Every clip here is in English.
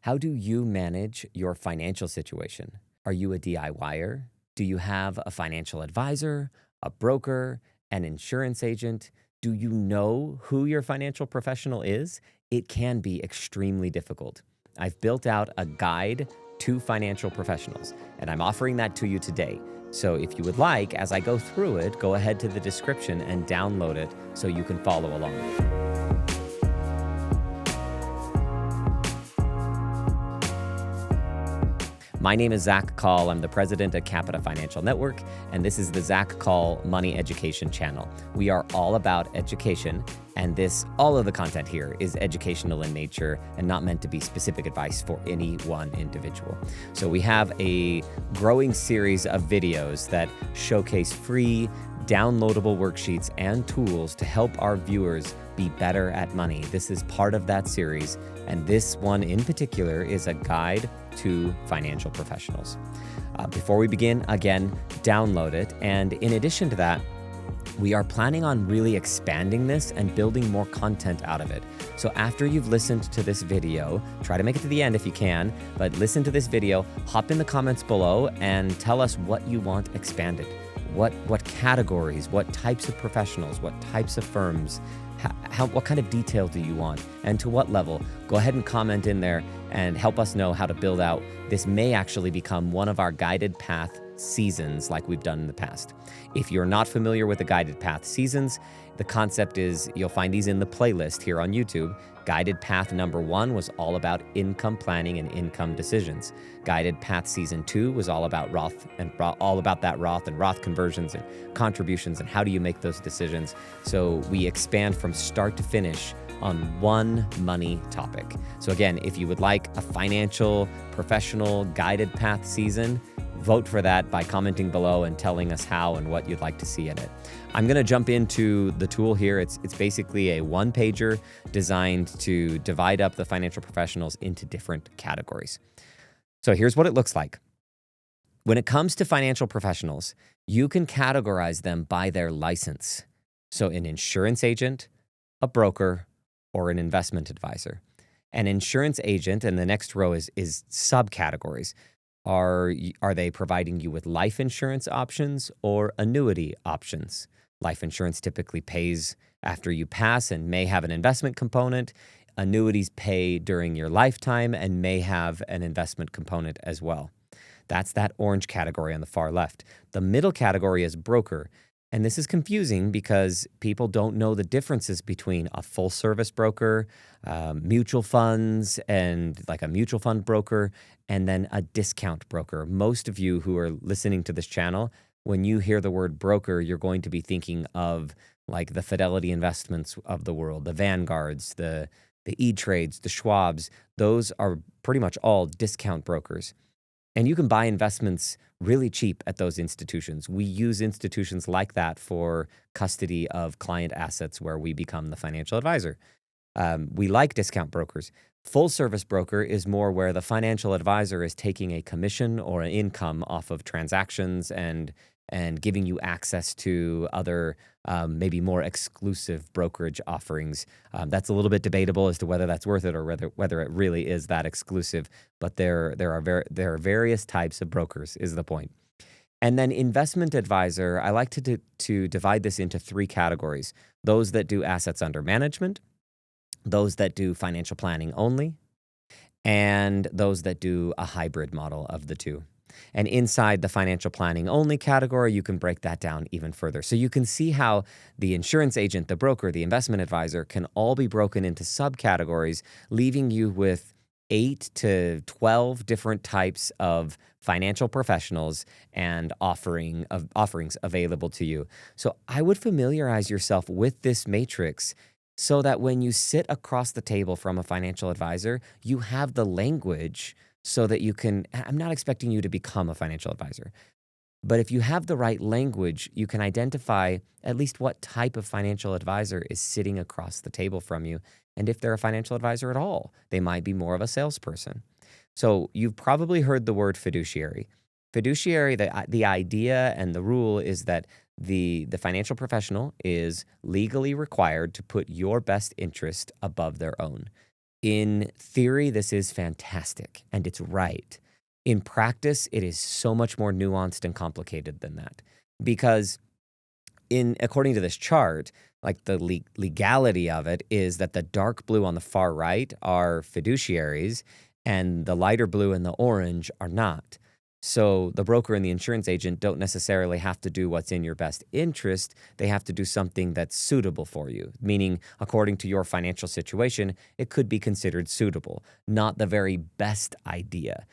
How do you manage your financial situation? Are you a DIYer? Do you have a financial advisor, a broker, an insurance agent? Do you know who your financial professional is? It can be extremely difficult. I've built out a guide to financial professionals, and I'm offering that to you today. So if you would like, as I go through it, go ahead to the description and download it so you can follow along. My name is Zacc Call. I'm the president at Capita Financial Network, and this is the Zacc Call Money Education channel. We are all about education, and all of the content here is educational in nature and not meant to be specific advice for any one individual. So we have a growing series of videos that showcase free, downloadable worksheets and tools to help our viewers be better at money. This is part of that series, and this one in particular is a guide to financial professionals. Before we begin, again, download it. And in addition to that, we are planning on really expanding this and building more content out of it. So after you've listened to this video, try to make it to the end if you can, but listen to this video, hop in the comments below and tell us what you want expanded. What categories, what types of professionals, what types of firms, what kind of detail do you want, and to what level? Go ahead and comment in there and help us know how to build out. This may actually become one of our guided path seasons like we've done in the past. If you're not familiar with the guided path seasons, the concept is you'll find these in the playlist here on YouTube. Guided path number 1 was all about income planning and income decisions. Guided path season 2 was all about Roth and Roth conversions and contributions and how do you make those decisions. So we expand from start to finish on one money topic. So again, if you would like a financial professional guided path season, vote for that by commenting below and telling us how and what you'd like to see in it. I'm going to jump into the tool here. It's basically a one-pager designed to divide up the financial professionals into different categories. So here's what it looks like. When it comes to financial professionals, you can categorize them by their license. So an insurance agent, a broker, or an investment advisor. An insurance agent, and the next row is subcategories. Are they providing you with life insurance options or annuity options? Life insurance typically pays after you pass and may have an investment component. Annuities pay during your lifetime and may have an investment component as well. That's that orange category on the far left. The middle category is broker. And this is confusing because people don't know the differences between a full service broker, mutual funds, and like a mutual fund broker, and then a discount broker. Most of you who are listening to this channel, when you hear the word broker, you're going to be thinking of like the Fidelity Investments of the world, the Vanguards, the E-Trades, the Schwabs. Those are pretty much all discount brokers. And you can buy investments really cheap at those institutions. We use institutions like that for custody of client assets where we become the financial advisor. We like discount brokers. Full service broker is more where the financial advisor is taking a commission or an income off of transactions and giving you access to other maybe more exclusive brokerage offerings. That's a little bit debatable as to whether that's worth it or whether it really is that exclusive. But there are various types of brokers is the point. And then investment advisor, I like to divide this into 3 categories. Those that do assets under management, those that do financial planning only, and those that do a hybrid model of the two. And inside the financial planning only category, you can break that down even further. So you can see how the insurance agent, the broker, the investment advisor can all be broken into subcategories, leaving you with 8 to 12 different types of financial professionals and offerings available to you. So I would familiarize yourself with this matrix so that when you sit across the table from a financial advisor, you have the language so that you can, I'm not expecting you to become a financial advisor, but if you have the right language, you can identify at least what type of financial advisor is sitting across the table from you. And if they're a financial advisor at all, they might be more of a salesperson. So you've probably heard the word fiduciary. Fiduciary, the idea and the rule is that the financial professional is legally required to put your best interest above their own. In theory, this is fantastic and it's right. In practice, it is so much more nuanced and complicated than that. Because according to this chart, like the legality of it is that the dark blue on the far right are fiduciaries and the lighter blue and the orange are not. So the broker and the insurance agent don't necessarily have to do what's in your best interest. They have to do something that's suitable for you, meaning according to your financial situation, it could be considered suitable, not the very best idea.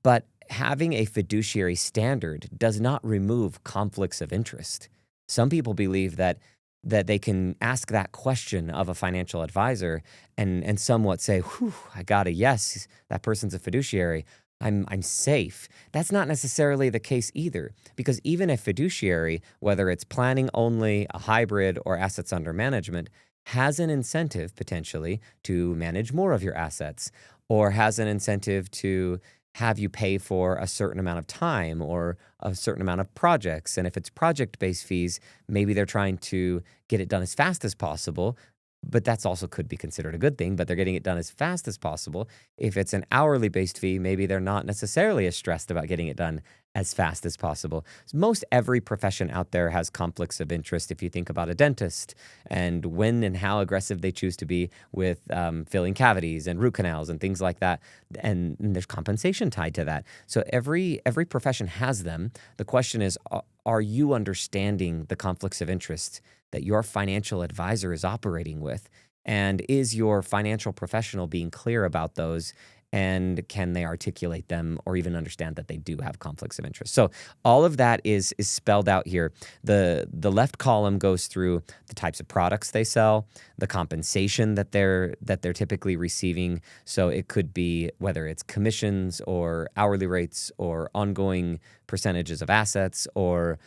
But having a fiduciary standard does not remove conflicts of interest. Some people believe that they can ask that question of a financial advisor and somewhat say, whew, I got a yes, that person's a fiduciary. I'm safe. That's not necessarily the case either, because even a fiduciary, whether it's planning only, a hybrid, or assets under management, has an incentive potentially to manage more of your assets, or has an incentive to have you pay for a certain amount of time or a certain amount of projects. And if it's project-based fees, maybe they're trying to get it done as fast as possible, but that's also could be considered a good thing, but they're getting it done as fast as possible. If it's an hourly based fee, maybe they're not necessarily as stressed about getting it done as fast as possible. Most every profession out there has conflicts of interest. If you think about a dentist and when and how aggressive they choose to be with filling cavities and root canals and things like that, and there's compensation tied to that. So every profession has them. The question is, are you understanding the conflicts of interest that your financial advisor is operating with? And is your financial professional being clear about those? And can they articulate them or even understand that they do have conflicts of interest? So all of that is spelled out here. The left column goes through the types of products they sell, the compensation that they're typically receiving. So it could be whether it's commissions or hourly rates or ongoing percentages of assets or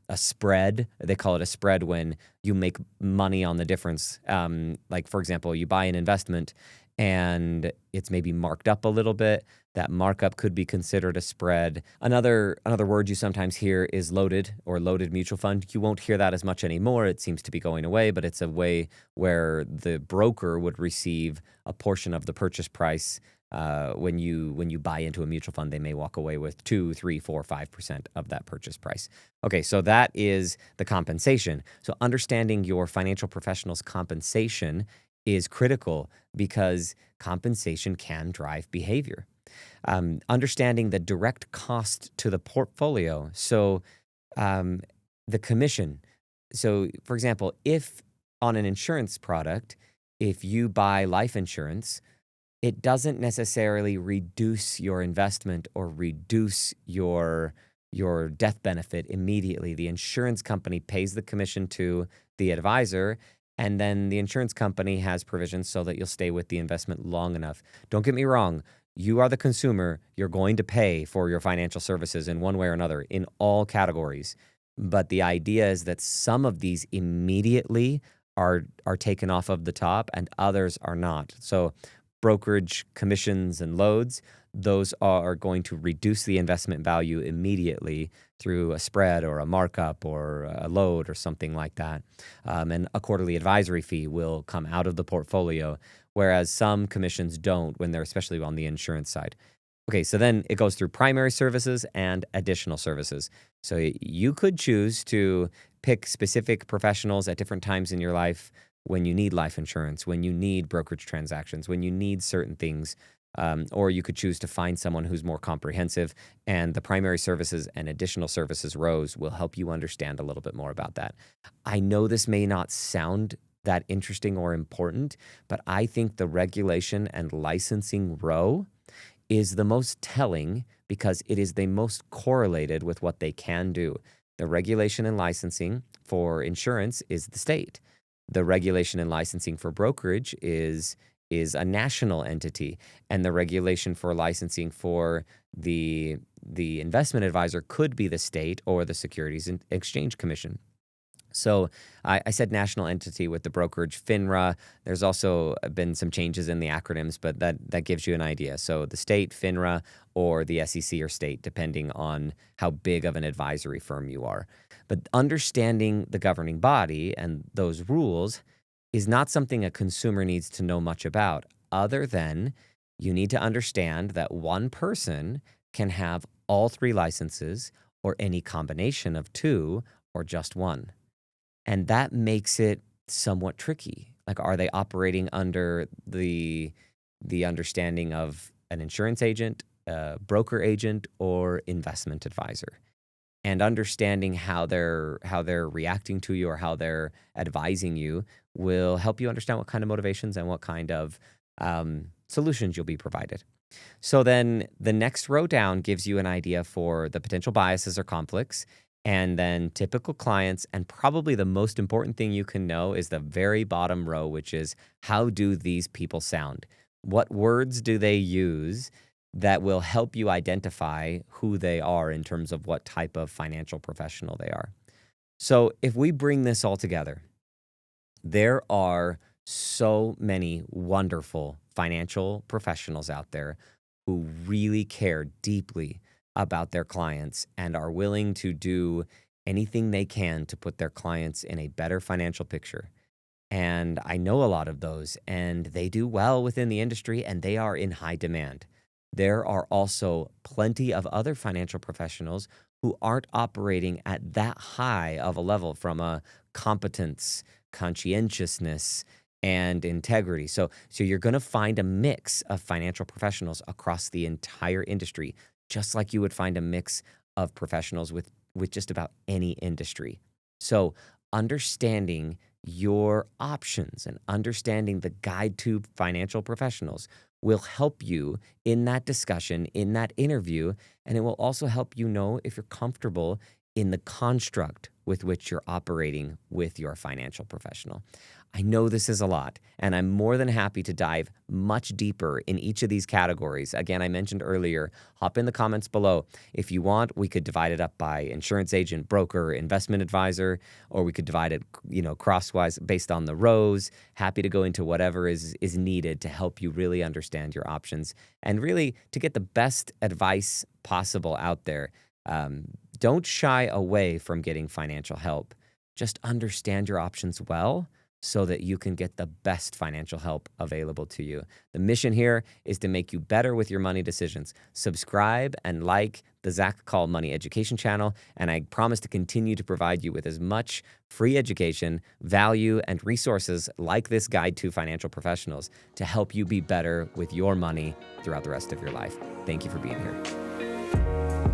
a spread. They call it a spread when you make money on the difference. Like, for example, you buy an investment and it's maybe marked up a little bit. That markup could be considered a spread. Another word you sometimes hear is loaded or loaded mutual fund. You won't hear that as much anymore. It seems to be going away, but it's a way where the broker would receive a portion of the purchase price. When you buy into a mutual fund, they may walk away with 2, 3, 4, 5% of that purchase price. Okay, so that is the compensation. So understanding your financial professional's compensation is critical because compensation can drive behavior. Understanding the direct cost to the portfolio. So the commission. So for example, if on an insurance product, if you buy life insurance, it doesn't necessarily reduce your investment or reduce your death benefit immediately. The insurance company pays the commission to the advisor, and then the insurance company has provisions so that you'll stay with the investment long enough. Don't get me wrong. You are the consumer. You're going to pay for your financial services in one way or another in all categories. But the idea is that some of these immediately are taken off of the top and others are not. So brokerage commissions and loads, those are going to reduce the investment value immediately through a spread or a markup or a load or something like that. And a quarterly advisory fee will come out of the portfolio, whereas some commissions don't when they're especially on the insurance side. Okay, so then it goes through primary services and additional services. So you could choose to pick specific professionals at different times in your life when you need life insurance, when you need brokerage transactions, when you need certain things, or you could choose to find someone who's more comprehensive, and the primary services and additional services rows will help you understand a little bit more about that. I know this may not sound that interesting or important, but I think the regulation and licensing row is the most telling because it is the most correlated with what they can do. The regulation and licensing for insurance is the state. The regulation and licensing for brokerage is a national entity, and the regulation for licensing for the investment advisor could be the state or the Securities and Exchange Commission. So I said national entity with the brokerage, FINRA. There's also been some changes in the acronyms, but that gives you an idea. So the state, FINRA, or the SEC or state, depending on how big of an advisory firm you are. But understanding the governing body and those rules is not something a consumer needs to know much about. other than you need to understand that one person can have all three licenses or any combination of two or just one. And that makes it somewhat tricky. Like, are they operating under the understanding of an insurance agent, a broker agent, or investment advisor? And understanding how they're reacting to you or how they're advising you will help you understand what kind of motivations and what kind of solutions you'll be provided. So then the next row down gives you an idea for the potential biases or conflicts, and then typical clients. And probably the most important thing you can know is the very bottom row, which is, how do these people sound? What words do they use that will help you identify who they are in terms of what type of financial professional they are? So if we bring this all together, there are so many wonderful financial professionals out there who really care deeply about their clients and are willing to do anything they can to put their clients in a better financial picture. And I know a lot of those, and they do well within the industry, and they are in high demand. There are also plenty of other financial professionals who aren't operating at that high of a level from a competence, conscientiousness, and integrity. So you're going to find a mix of financial professionals across the entire industry, just like you would find a mix of professionals with just about any industry. So understanding your options and understanding the guide to financial professionals will help you in that discussion, in that interview, and it will also help you know if you're comfortable in the construct with which you're operating with your financial professional. I know this is a lot, and I'm more than happy to dive much deeper in each of these categories. Again, I mentioned earlier, hop in the comments below. If you want, we could divide it up by insurance agent, broker, investment advisor, or we could divide it, crosswise based on the rows. Happy to go into whatever is needed to help you really understand your options and really to get the best advice possible out there. Don't shy away from getting financial help. Just understand your options well so that you can get the best financial help available to you. The mission here is to make you better with your money decisions. Subscribe and like the Zacc Call Money Education channel, and I promise to continue to provide you with as much free education, value, and resources like this guide to financial professionals to help you be better with your money throughout the rest of your life. Thank you for being here.